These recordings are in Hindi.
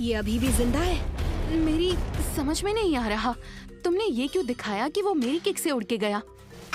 ये अभी भी जिंदा है? मेरी समझ में नहीं आ रहा, तुमने ये क्यों दिखाया कि वो मेरी किक से उड़ के गया?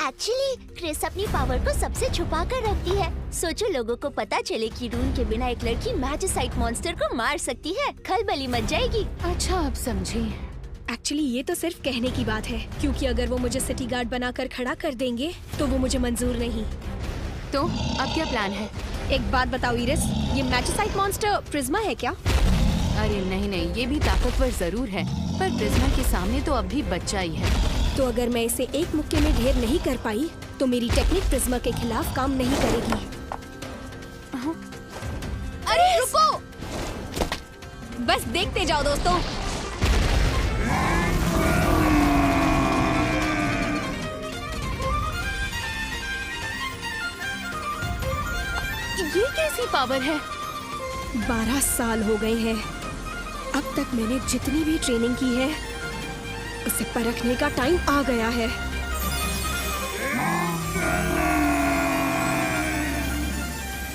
एक्चुअली क्रिस अपनी पावर को सबसे छुपा कर रखती है। सोचो लोगों को पता चले कि रून के बिना एक लड़की मैजिसाइट मॉन्स्टर को मार सकती है, खलबली मच जाएगी। अच्छा अब समझी। एक्चुअली ये तो सिर्फ कहने की बात है, क्योंकि अगर वो मुझे सिटी गार्ड बनाकर खड़ा कर देंगे तो वो मुझे मंजूर नहीं। तो अब क्या प्लान है? एक बात बताओ इरिस, ये मैजिसाइट मॉन्स्टर प्रिज्मा है क्या? अरे नहीं नहीं, ये भी ताकतवर जरूर है, पर प्रिज्मा के सामने तो अब भी बच्चा ही है। तो अगर मैं इसे एक मुक्के में ढेर नहीं कर पाई तो मेरी टेक्निक प्रिज्मा के खिलाफ काम नहीं करेगी। अरे रुको! बस देखते जाओ दोस्तों। ये कैसी पावर है? 12 साल हो गए हैं। अब तक मैंने जितनी भी ट्रेनिंग की है उसे परखने का टाइम आ गया है।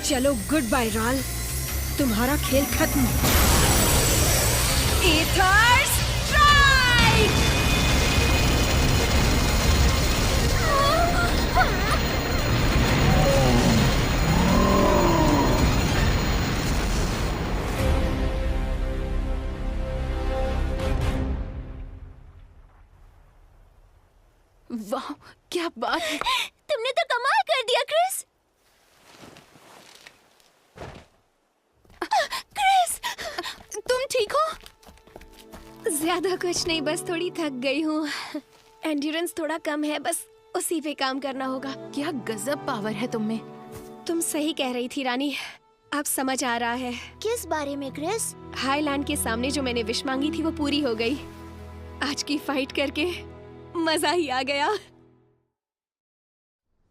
चलो गुड बाय राल, तुम्हारा खेल खत्म। Ether strike! वाह क्या बात है! तुमने तो कमाल कर दिया क्रिस। क्रिस, तुम ठीक हो? ज्यादा कुछ नहीं, बस थोड़ी थक गई हूँ। एंड्योरेंस थोड़ा कम है, बस उसी पे काम करना होगा। क्या गजब पावर है तुम में। तुम सही कह रही थी रानी, अब समझ आ रहा है। किस बारे में क्रिस? हाईलैंड के सामने जो मैंने विश मांगी थी वो पूरी हो गई। आज की फाइट करके मजा ही आ गया।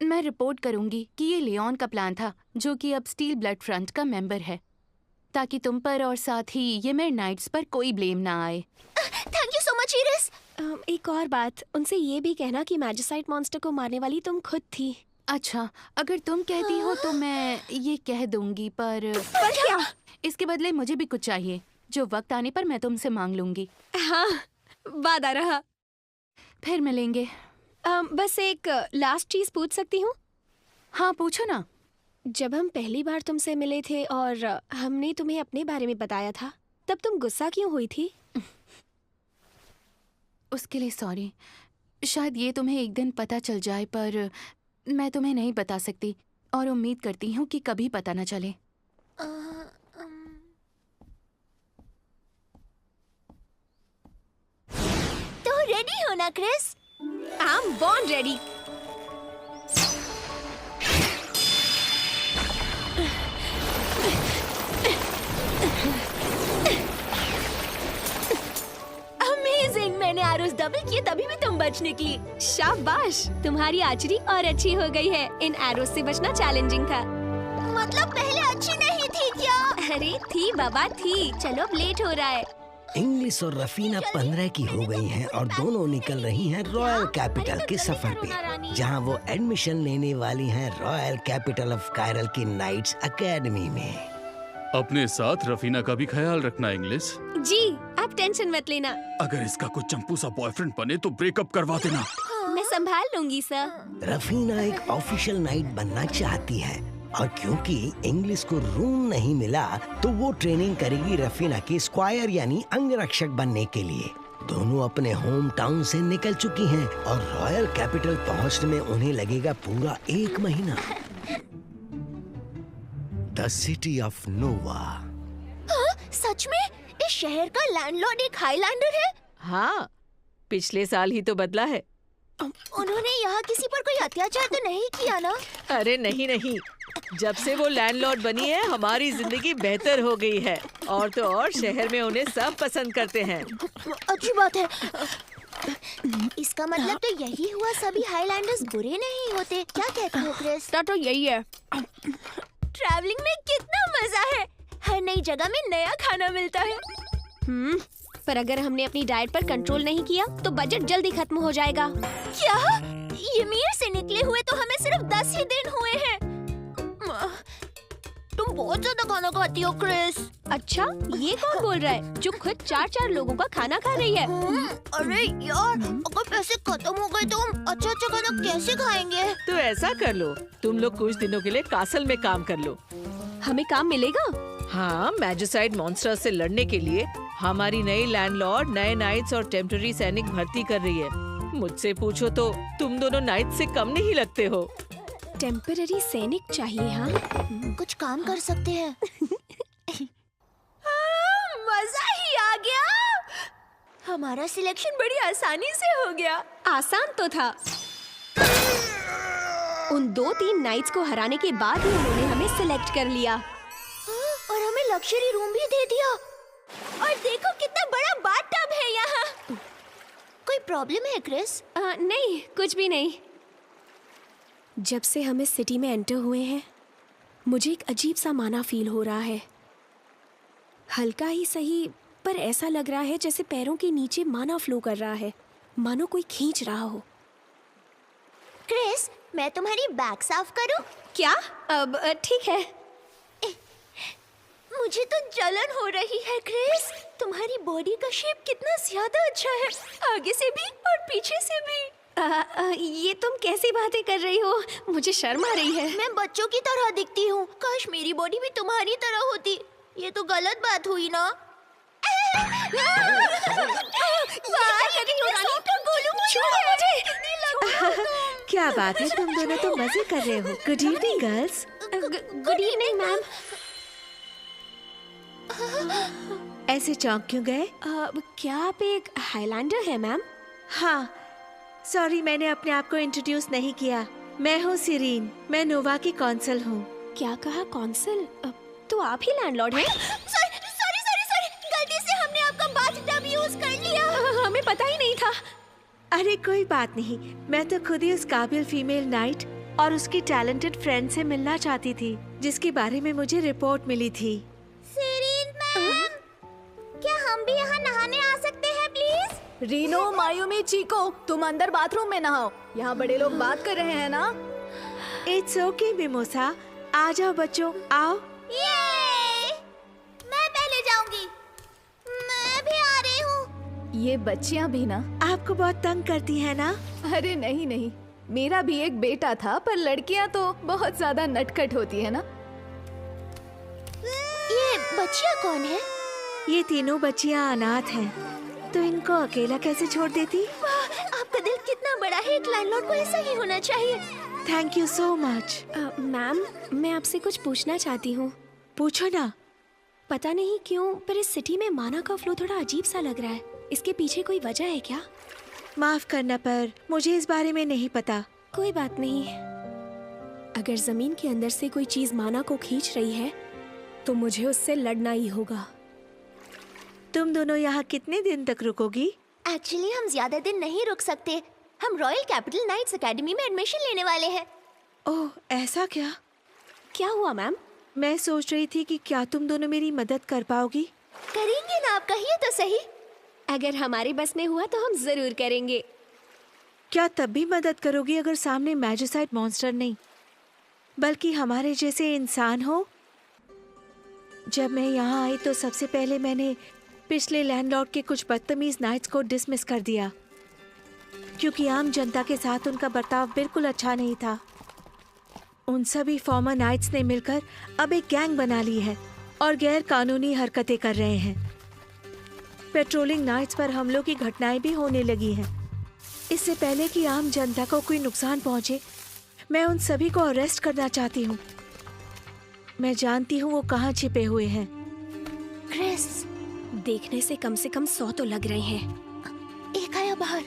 मैं रिपोर्ट करूंगी कि ये लियोन का प्लान था, जो कि अब स्टील ब्लड फ्रंट का मेंबर है, ताकि तुम पर और साथ ही ये मेरे नाइट्स पर कोई ब्लेम ना आए। Thank you so much iris. एक और बात, उनसे ये भी कहना कि मैजिसाइट मॉन्स्टर को मारने वाली तुम खुद थी। अच्छा, अगर तुम कहती हो तो मैं ये कह दूंगी, पर क्या? इसके बदले मुझे भी कुछ चाहिए, जो वक्त आने पर मैं तुमसे मांग लूंगी। हाँ, वादा रहा। फिर मिलेंगे। बस एक लास्ट चीज पूछ सकती हूँ? हाँ पूछो ना। जब हम पहली बार तुमसे मिले थे और हमने तुम्हें अपने बारे में बताया था, तब तुम गुस्सा क्यों हुई थी? उसके लिए सॉरी। शायद ये तुम्हें एक दिन पता चल जाए, पर मैं तुम्हें नहीं बता सकती, और उम्मीद करती हूँ कि कभी पता न चले। तो रेडी हो ना Chris? I am born ready. Amazing, मैंने एरोस डबल किए तभी भी तुम बच निकली। शाबाश, तुम्हारी आर्चरी और अच्छी हो गई है। इन एरोस से बचना चैलेंजिंग था। मतलब पहले अच्छी नहीं थी क्या? अरे थी बाबा थी। चलो अब लेट हो रहा है। इंग्लिश और रफीना 15 की हो गई हैं और दोनों निकल रही हैं रॉयल कैपिटल के सफर पे, जहां वो एडमिशन लेने वाली हैं रॉयल कैपिटल ऑफ कायरल की नाइट्स एकेडमी में। अपने साथ रफीना का भी ख्याल रखना इंग्लिश। जी, आप टेंशन मत लेना। अगर इसका कोई चंपू सा बॉयफ्रेंड बने तो ब्रेकअप करवा देना। मैं संभाल लूंगी सर। रफीना एक ऑफिशियल नाइट बनना चाहती है, और क्योंकि इंग्लिश को रूम नहीं मिला तो वो ट्रेनिंग करेगी रफीना के स्क्वायर यानी अंगरक्षक बनने के लिए। दोनों अपने होम टाउन से निकल चुकी हैं और रॉयल कैपिटल पहुंचने में उन्हें लगेगा पूरा 1 महीना। The city of Nova. सच में? इस शहर का लैंडलॉर्ड एक हाईलैंडर है? हाँ, पिछले साल ही तो बदला है। उन्होंने यहाँ किसी पर कोई अत्याचार तो नहीं किया ना? अरे नहीं नहीं, जब से वो लैंडलॉर्ड बनी है हमारी जिंदगी बेहतर हो गई है, और तो और शहर में उन्हें सब पसंद करते हैं। अच्छी बात है। इसका मतलब तो यही हुआ सभी हाईलैंडर्स बुरे नहीं होते। क्या कहते हो क्रिस? तो यही है। ट्रैवलिंग में कितना मजा है, हर नई जगह में नया खाना मिलता है। पर अगर हमने अपनी डाइट पर कंट्रोल नहीं किया तो बजट जल्दी खत्म हो जाएगा। क्या? ईमेल से निकले हुए तो हमें सिर्फ 10 ही दिन हुए हैं। तो तुम बहुत ज्यादा खाना खाती हो क्रिस। अच्छा, ये कौन बोल रहा है जो खुद 4-4 लोगों का खाना खा रही है? अरे यार, अगर पैसे खत्म हो गए तो हम अच्छा अच्छा खाना कैसे खाएंगे? तो ऐसा कर लो, तुम लोग कुछ दिनों के लिए कासल में काम कर लो। हमें काम मिलेगा? हाँ, मैजिसाइड मॉन्स्टर से लड़ने के लिए हमारी नई लैंडलॉर्ड नए नाइट्स और टेम्पररी सैनिक भर्ती कर रही है। मुझसे पूछो तो तुम दोनों नाइट से कम नहीं लगते हो। टेम्पररी सैनिक चाहिए? हाँ, कुछ काम कर सकते हैं। मजा ही आ गया। हमारा सिलेक्शन बड़ी आसानी से हो गया। आसान तो था। उन 2-3 नाइट्स को हराने के बाद ही उन्होंने हमें सिलेक्ट कर लिया और हमें लग्जरी रूम भी दे दिया। और देखो कितना बड़ा बाथटब है यहाँ। कोई प्रॉब्लम है क्रिस? नहीं, कुछ भी नहीं। जब से हम इस सिटी में एंटर हुए हैं, मुझे एक अजीब सा माना फील हो रहा है। हल्का ही सही, पर ऐसा लग रहा है जैसे पैरों के नीचे माना फ्लो कर रहा है, मानो कोई खींच रहा हो। क्रिस, मैं तुम्हारी बैग साफ करूं? क्या? अब ठीक है। मुझे तो जलन हो रही है क्रिस। तुम्हारी बॉडी का शेप कितना ज्यादा अच्छा है, आगे से भी और पीछे से भी। ये तुम कैसी बातें कर रही हो? मुझे शर्म आ रही है। मैं बच्चों की तरह दिखती हूँ। काश मेरी बॉडी भी तुम्हारी तरह होती। ये तो गलत बात हुई ना। क्या बात है, तुम दोनों तो मजे कर रहे हो। Good evening girls. Good evening ma'am. ऐसे चौंक क्यों गए? क्या आप एक हाईलैंडर है मैम? हाँ, सॉरी मैंने अपने आप को इंट्रोड्यूस नहीं किया। मैं हूँ सिरीन, मैं नोवा की कौंसल हूँ। क्या कहा, कौंसल? तो आप ही लैंडलॉर्ड हैं? सॉरी, गलती से हमने आपका बाथटब यूज कर लिया। हमें पता ही नहीं था। अरे कोई बात नहीं, मैं तो खुद ही उस काबिल फीमेल नाइट और उसकी टैलेंटेड फ्रेंड से मिलना चाहती थी, जिसके बारे में मुझे रिपोर्ट मिली थी। सिरीन मैम, क्या हम भी यहाँ नहाने आ सकते हैं प्लीज? रीनो, मायूमी, चीको, तुम अंदर बाथरूम में नहाओ। यहाँ बड़े लोग बात कर रहे हैं ना। इट्स ओके मिमोसा, आ जाओ बच्चों, आओ। ये मैं पहले जाऊंगी। मैं भी आ रही हूँ। ये बच्चियाँ भी ना। आपको बहुत तंग करती है ना? अरे नहीं, मेरा भी एक बेटा था, पर लड़कियाँ तो बहुत ज्यादा नटखट होती है ना। ये बच्चियाँ कौन है? ये तीनों बच्चियाँ अनाथ हैं, तो इनको अकेला कैसे छोड़ देती? आपका दिल कितना बड़ा है, एक लैंडलॉर्ड को ऐसा ही होना चाहिए। Thank you so much. Ma'am, मैं आपसे कुछ पूछना चाहती हूँ। पूछो ना। पता नहीं क्यों, पर इस सिटी में माना का फ्लो थोड़ा अजीब सा लग रहा है। इसके पीछे कोई वजह है क्या? माफ करना, पर मुझे इस बारे में नहीं पता। कोई बात नहीं। अगर जमीन के अंदर से कोई चीज माना को खींच रही है, तो मुझे उससे लड़ना ही होगा। तुम दोनों यहाँ कितने दिन तक रुकोगी? एक्चुअली हम ज्यादा दिन नहीं रुक सकते। हम रॉयल कैपिटल नाइट्स एकेडमी में एडमिशन लेने वाले हैं। ओह, ऐसा क्या? क्या हुआ मैम? मैं सोच रही थी कि क्या तुम दोनों मेरी मदद कर पाओगी? करेंगे ना, आप कहिए तो सही। अगर हमारे बस में हुआ तो हम जरूर करेंगे। क्या तब भी मदद करोगी अगर सामने मैजिसाइड मॉन्स्टर नहीं, बल्कि हमारे जैसे इंसान हो? जब मैं यहाँ आई तो सबसे पहले मैंने पिछले लैंडलॉर्ड के कुछ बदतमीज नाइट्स को डिसमिस कर दिया, क्योंकि आम जनता के साथ उनका बर्ताव बिल्कुल अच्छा नहीं था। उन सभी फॉर्मर नाइट्स ने मिलकर अब एक गैंग बना ली है और गैर कानूनी हरकतें कर रहे हैं। पेट्रोलिंग नाइट्स पर हमलों की घटनाएं भी होने लगी हैं। इससे पहले कि आम जनता को कोई नुकसान पहुंचे, मैं उन सभी को अरेस्ट करना चाहती हूँ। मैं जानती हूँ वो कहाँ छिपे हुए हैं। क्रिस, देखने से कम 100 तो लग रहे हैं। एक आया बाहर।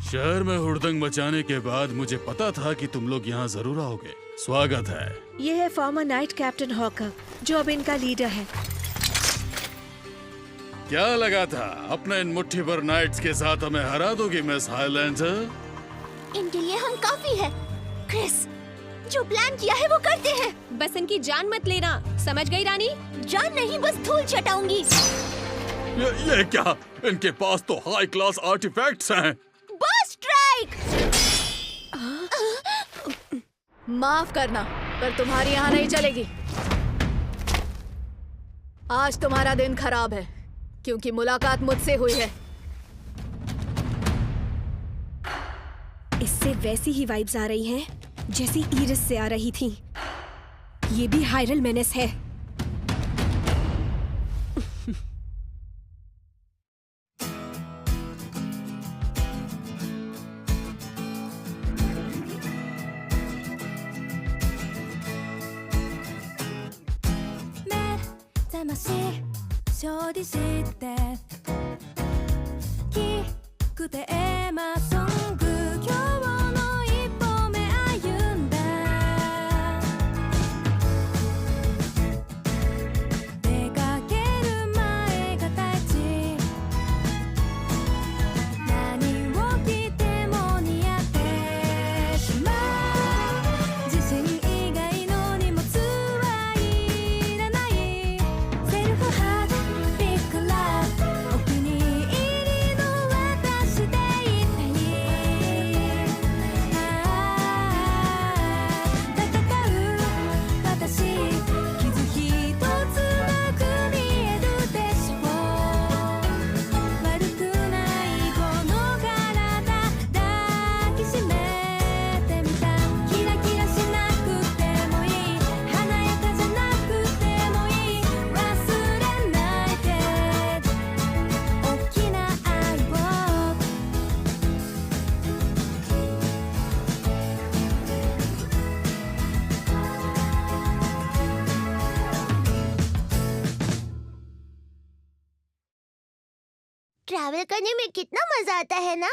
शहर में हुड़दंग मचाने के बाद मुझे पता था कि तुम लोग यहाँ जरूर आओगे। स्वागत है। ये है फॉर्मर नाइट कैप्टन हॉकर, जो अब इनका लीडर है। क्या लगा था अपने इन मुट्ठी भर नाइट्स के साथ हमें हरा दोगी मिस हाईलैंडर? इनके लिए हम काफी है। क्रिस, जो प्लान किया है वो करते हैं। बस इनकी जान मत लेना, समझ गई रानी? जान नहीं, बस धूल चटाऊंगी। ये क्या? इनके पास तो हाई क्लास आर्टिफैक्ट्स हैं। बस स्ट्राइक। माफ करना, पर तुम्हारी यहाँ नहीं चलेगी। आज तुम्हारा दिन खराब है क्योंकि मुलाकात मुझसे हुई है। इससे वैसी ही वाइब्स आ रही हैं जैसी इरिस से आ रही थी। ये भी हायरल मेनेस है। ट्रैवल करने में कितना मजा आता है ना।